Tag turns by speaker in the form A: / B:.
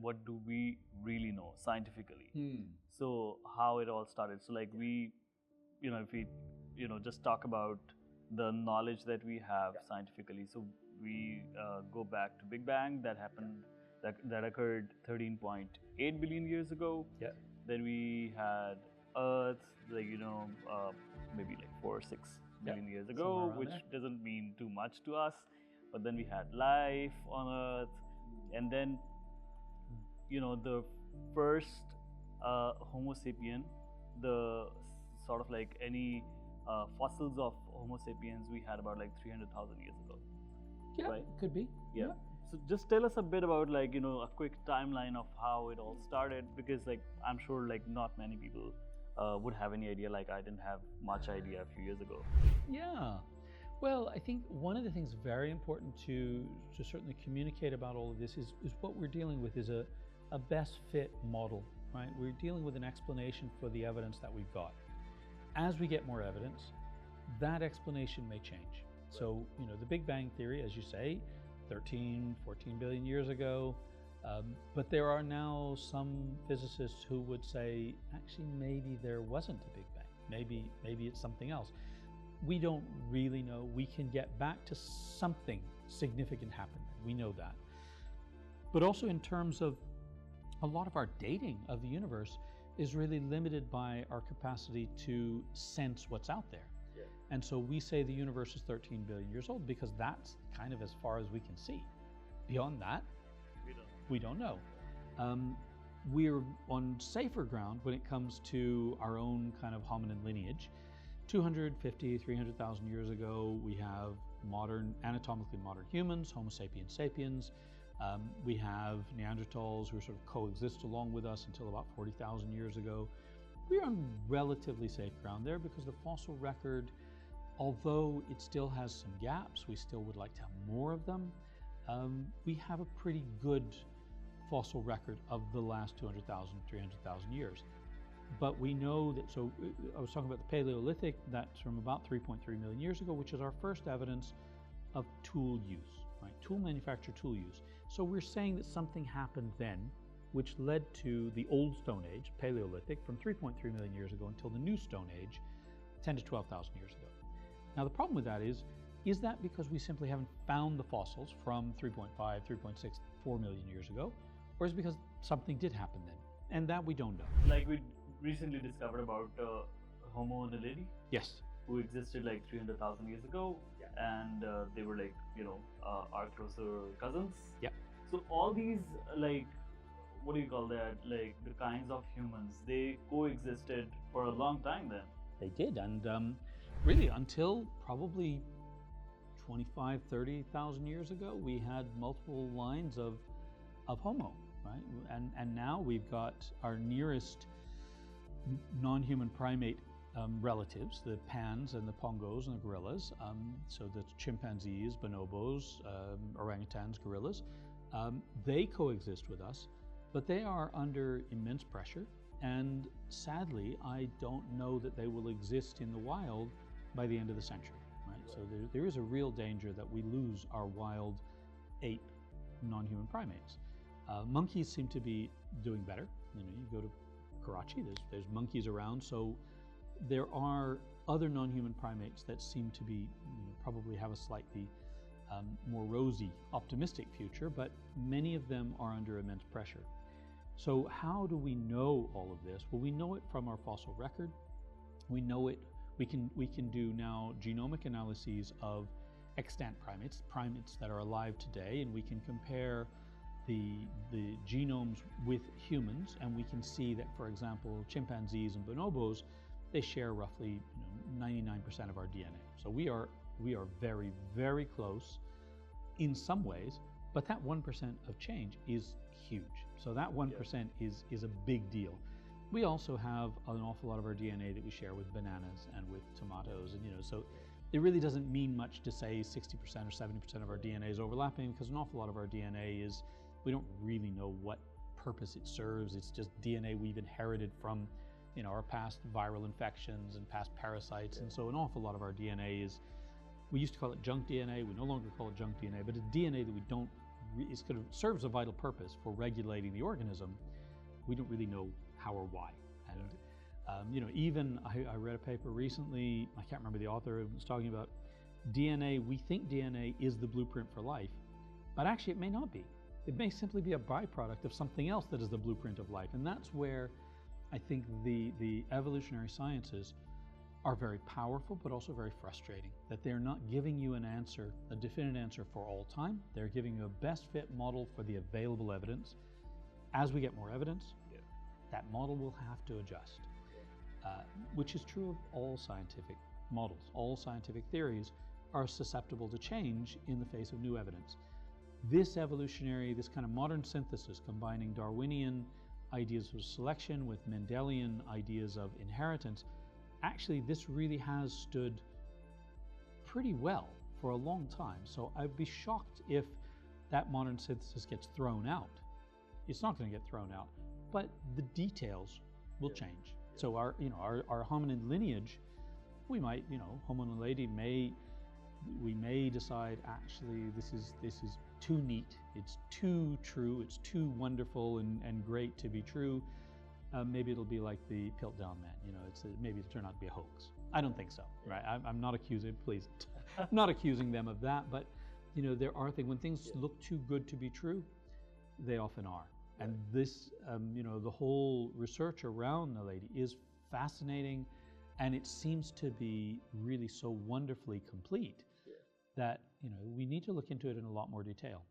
A: what do we really know scientifically. So how it all started. So like we, if we, just talk about the knowledge that we have scientifically. So we go back to Big Bang that happened, that occurred 13.8 billion years ago.
B: Yeah.
A: Then we had Earth, like maybe like 4 or 6 billion years ago,
B: Somewhere around
A: which
B: there.
A: doesn't mean too much to us. But then we had life on Earth, and then the first Homo sapien, the sort of like any fossils of Homo sapiens we had about like 300,000 years ago.
B: Yeah,
A: Right?
B: could be.
A: Yeah. So just tell us a bit about like a quick timeline of how it all started, because like I'm sure like not many people would have any idea. Like I didn't have much idea a few years ago.
B: Yeah. Well, I think one of the things very important to certainly communicate about all of this is what we're dealing with is a best fit model, right? We're dealing with an explanation for the evidence that we've got. As we get more evidence, that explanation may change. So, the Big Bang Theory, as you say, 13, 14 billion years ago, but there are now some physicists who would say, actually, maybe there wasn't a Big Bang. Maybe it's something else. We don't really know. We can get back to something significant happened. We know that. But also in terms of a lot of our dating of the universe is really limited by our capacity to sense what's out there.
A: Yeah.
B: And so we say the universe is 13 billion years old because that's kind of as far as we can see. Beyond that, we don't know. We're on safer ground when it comes to our own kind of hominin lineage. 250, 300,000 years ago, we have anatomically modern humans, Homo sapiens sapiens. We have Neanderthals who sort of coexist along with us until about 40,000 years ago. We're on relatively safe ground there because the fossil record, although it still has some gaps, we still would like to have more of them. We have a pretty good fossil record of the last 200,000, 300,000 years. But we know that, so I was talking about the Paleolithic, that's from about 3.3 million years ago, which is our first evidence of tool use, right? Tool manufacture, tool use. So we're saying that something happened then, which led to the Old Stone Age, Paleolithic, from 3.3 million years ago until the New Stone Age, 10 to 12,000 years ago. Now the problem with that is that because we simply haven't found the fossils from 3.5, 3.6, 4 million years ago, or is it because something did happen then? And that we don't know.
A: Like we recently discovered about Homo naledi.
B: Yes.
A: Who existed like 300,000 years ago, and they were like our closer cousins.
B: Yeah.
A: So all these like, what do you call that? Like the kinds of humans, they coexisted for a long time then.
B: They did, and really until probably 25, 30,000 years ago, we had multiple lines of Homo, right? And now we've got our nearest non-human primate relatives, the pans and the pongos and the gorillas, so the chimpanzees, bonobos, orangutans, gorillas, they coexist with us, but they are under immense pressure, and sadly, I don't know that they will exist in the wild by the end of the century, right? So there is a real danger that we lose our wild ape non-human primates. Monkeys seem to be doing better. You go to Karachi, there's monkeys around, so there are other non-human primates that seem to be probably have a slightly more rosy, optimistic future, but many of them are under immense pressure. So how do we know all of this? Well, we know it from our fossil record. We know it. We can do now genomic analyses of extant primates that are alive today, and we can compare the genomes with humans, and we can see that, for example, chimpanzees and bonobos, they share roughly 99% of our DNA. So we are very, very close in some ways, but that 1% of change is huge. So that 1% is a big deal. We also have an awful lot of our DNA that we share with bananas and with tomatoes, and so it really doesn't mean much to say 60% or 70% of our DNA is overlapping, because an awful lot of our DNA is, we don't really know what purpose it serves. It's just DNA we've inherited from our past viral infections and past parasites. And so an awful lot of our DNA is, we used to call it junk DNA, we no longer call it junk DNA, but it's DNA that we don't serves a vital purpose for regulating the organism. We don't really know how or why. And you know, even I read a paper recently, I can't remember the author, it was talking about DNA. We think DNA is the blueprint for life, but actually it may not be. It may simply be a byproduct of something else that is the blueprint of life. And that's where I think the evolutionary sciences are very powerful, but also very frustrating, that they're not giving you an answer, a definite answer for all time. They're giving you a best fit model for the available evidence. As we get more evidence, that model will have to adjust, which is true of all scientific models. All scientific theories are susceptible to change in the face of new evidence. This kind of modern synthesis, combining Darwinian ideas of selection with Mendelian ideas of inheritance, actually this really has stood pretty well for a long time. So I'd be shocked if that modern synthesis gets thrown out. It's not going to get thrown out, but the details will change. So our hominin lineage, we might, Homo naledi we may decide actually this is too neat, it's too true, it's too wonderful and great to be true. Maybe it'll be like the Piltdown man, maybe it'll turn out to be a hoax. I don't think so, right? I'm not accusing, please, I'm not accusing them of that, but there are things, when things look too good to be true, they often are. And this, the whole research around naledi is fascinating, and it seems to be really so wonderfully complete that we need to look into it in a lot more detail.